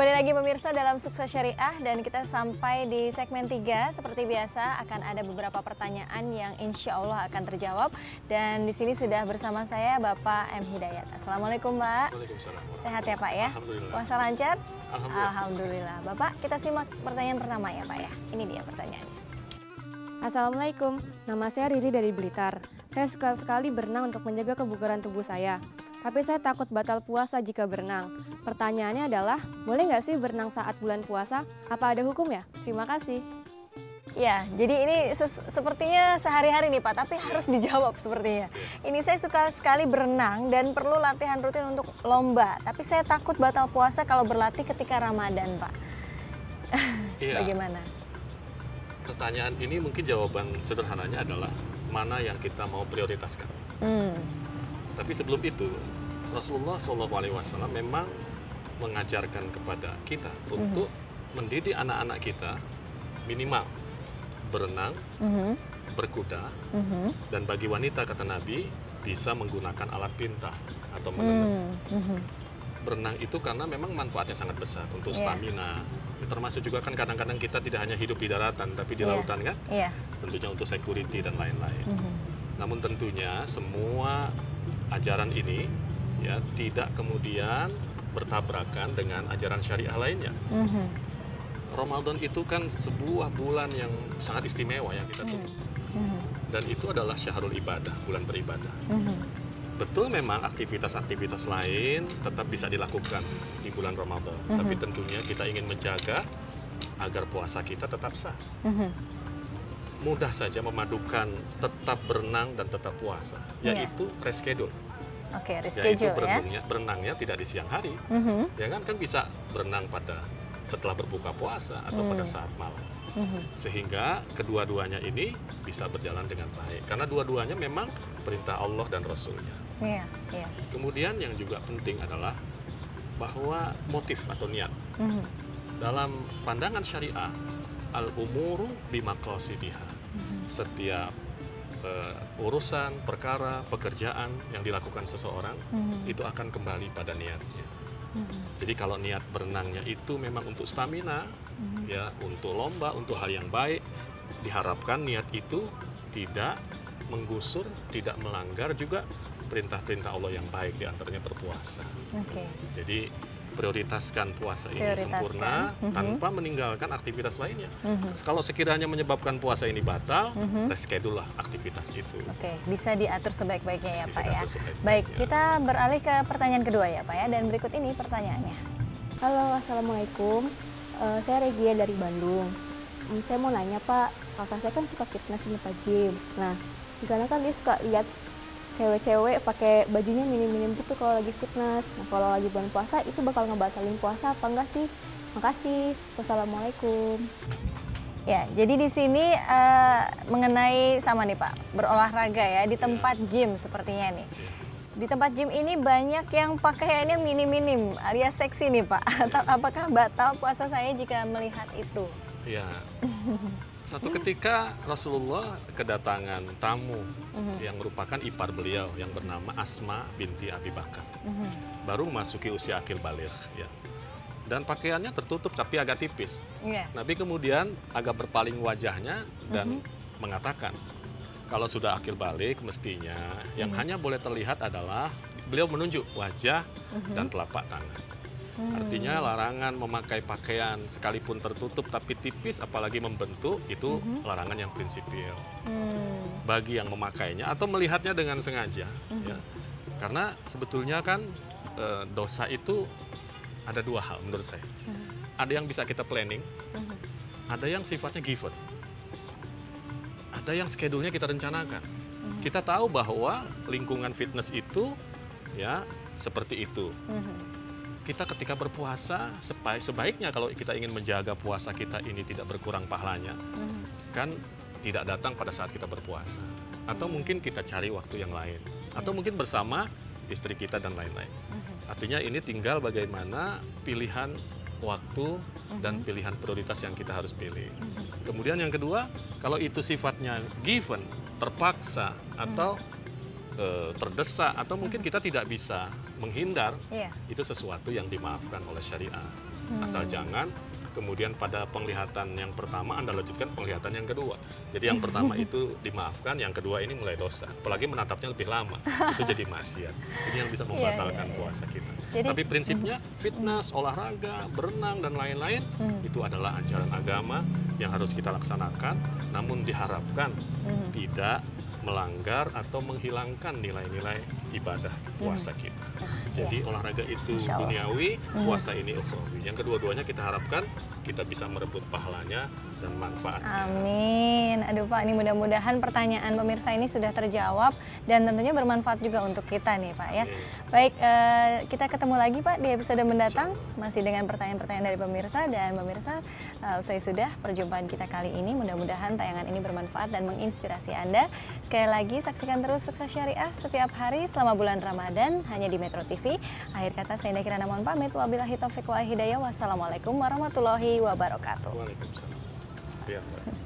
Kembali lagi pemirsa dalam Sukses Syariah dan kita sampai di segmen 3. Seperti biasa akan ada beberapa pertanyaan yang insya Allah akan terjawab. Dan di sini sudah bersama saya Bapak M. Hidayat. Assalamualaikum Pak. Waalaikumsalam. Sehat ya Pak ya? Alhamdulillah. Puasa lancar? Alhamdulillah. Alhamdulillah. Bapak kita simak pertanyaan pertama ya Pak ya. Ini dia pertanyaannya. Assalamualaikum, nama saya Riri dari Blitar. Saya suka sekali berenang untuk menjaga kebugaran tubuh saya. Tapi saya takut batal puasa jika berenang. Pertanyaannya adalah, boleh nggak sih berenang saat bulan puasa? Apa ada hukum ya? Terima kasih. Ya, jadi ini sepertinya sehari-hari nih Pak, tapi harus dijawab sepertinya. Ini saya suka sekali berenang dan perlu latihan rutin untuk lomba. Tapi saya takut batal puasa kalau berlatih ketika Ramadan Pak. Iya. Bagaimana? Pertanyaan ini mungkin jawaban sederhananya adalah mana yang kita mau prioritaskan. Tapi sebelum itu, Rasulullah SAW memang mengajarkan kepada kita untuk mendidik anak-anak kita minimal berenang, berkuda, dan bagi wanita kata Nabi bisa menggunakan alat pintar atau menenun. Berenang itu karena memang manfaatnya sangat besar untuk stamina. Termasuk juga kan kadang-kadang kita tidak hanya hidup di daratan tapi di lautan kan? Tentunya untuk security dan lain-lain. Namun tentunya semua ajaran ini ya tidak kemudian bertabrakan dengan ajaran syariah lainnya. Ramadan itu kan sebuah bulan yang sangat istimewa yang kita tunggu. Dan itu adalah syahrul ibadah, bulan beribadah. Betul memang aktivitas-aktivitas lain tetap bisa dilakukan di bulan Ramadan. Tapi tentunya kita ingin menjaga agar puasa kita tetap sah. Mudah saja memadukan tetap berenang dan tetap puasa, yaitu reschedule. Oke, reschedule yaitu berenangnya tidak di siang hari, ya kan bisa berenang pada setelah berbuka puasa atau pada saat malam, sehingga kedua-duanya ini bisa berjalan dengan baik, karena dua-duanya memang perintah Allah dan Rasulnya. Kemudian yang juga penting adalah bahwa motif atau niat. Dalam pandangan syariah, al-umuru bimaqasidiha. Setiap urusan, perkara, pekerjaan yang dilakukan seseorang itu akan kembali pada niatnya. Jadi kalau niat berenangnya itu memang untuk stamina, ya untuk lomba, untuk hal yang baik, diharapkan niat itu tidak menggusur, tidak melanggar juga perintah-perintah Allah yang baik, diantaranya berpuasa. Jadi prioritaskan puasa ini sempurna tanpa meninggalkan aktivitas lainnya. Kalau sekiranya menyebabkan puasa ini batal, reschedule lah aktivitas itu. Bisa diatur sebaik-baiknya ya Pak ya. Baik, kita beralih ke pertanyaan kedua ya Pak ya, dan berikut ini pertanyaannya. Halo, Assalamualaikum. Saya Regia dari Bandung. Saya mau nanya Pak, kakak saya kan suka fitness nih Pak Jim. Nah, di sana kan dia suka lihat cewek-cewek pakai bajunya minim-minim gitu kalau lagi fitness. Nah, kalau lagi bulan puasa itu bakal ngebatalin puasa apa enggak sih? Makasih. Wassalamualaikum. Ya, jadi di sini mengenai sama nih Pak, berolahraga ya di tempat gym sepertinya nih. Di tempat gym ini banyak yang pakaiannya minim-minim alias seksi nih Pak. Apakah batal puasa saya jika melihat itu? Ya. Satu ketika Rasulullah kedatangan tamu yang merupakan ipar beliau yang bernama Asma binti Abi Bakar. Baru memasuki usia akil baligh ya. Dan pakaiannya tertutup tapi agak tipis. Nabi kemudian agak berpaling wajahnya dan mengatakan, kalau sudah akil baligh mestinya yang hanya boleh terlihat adalah beliau menunjuk wajah dan telapak tangan. Artinya larangan memakai pakaian sekalipun tertutup tapi tipis apalagi membentuk itu larangan yang prinsipil bagi yang memakainya atau melihatnya dengan sengaja ya. Karena sebetulnya kan dosa itu ada dua hal menurut saya. Ada yang bisa kita planning, ada yang sifatnya given, ada yang schedule-nya kita rencanakan. Kita tahu bahwa lingkungan fitness itu ya seperti itu. Kita ketika berpuasa, sebaiknya kalau kita ingin menjaga puasa kita ini tidak berkurang pahalanya, kan tidak datang pada saat kita berpuasa. Atau mungkin kita cari waktu yang lain. Atau mungkin bersama istri kita dan lain-lain. Artinya ini tinggal bagaimana pilihan waktu dan pilihan prioritas yang kita harus pilih. Kemudian yang kedua, kalau itu sifatnya given, terpaksa, atau terdesak, atau mungkin kita tidak bisa menghindar, itu sesuatu yang dimaafkan oleh syariah. Asal jangan kemudian pada penglihatan yang pertama Anda lanjutkan penglihatan yang kedua. Jadi yang pertama itu dimaafkan, yang kedua ini mulai dosa. Apalagi menatapnya lebih lama, itu jadi maksiat. Ini yang bisa membatalkan puasa kita. Jadi, tapi prinsipnya fitness, olahraga, berenang dan lain-lain itu adalah ajaran agama yang harus kita laksanakan, namun diharapkan tidak melanggar atau menghilangkan nilai-nilai ibadah puasa kita. Jadi olahraga itu duniawi, puasa ini ukhrawi. Yang kedua-duanya kita harapkan kita bisa merebut pahalanya dan manfaatnya. Amin. Aduh Pak, ini mudah-mudahan pertanyaan pemirsa ini sudah terjawab dan tentunya bermanfaat juga untuk kita nih Pak ya. Baik, kita ketemu lagi Pak di episode mendatang masih dengan pertanyaan-pertanyaan dari pemirsa, dan pemirsa usai sudah perjumpaan kita kali ini. Mudah-mudahan tayangan ini bermanfaat dan menginspirasi Anda. Sekali lagi saksikan terus Sukses Syariah setiap hari selama bulan Ramadan hanya di Metro TV. Akhir kata saya Indah Kirana mohon pamit. Wabillahi taufiq wal hidayah. Wassalamualaikum warahmatullahi wabarakatuh. Waalaikumsalam. Ya, Mbak.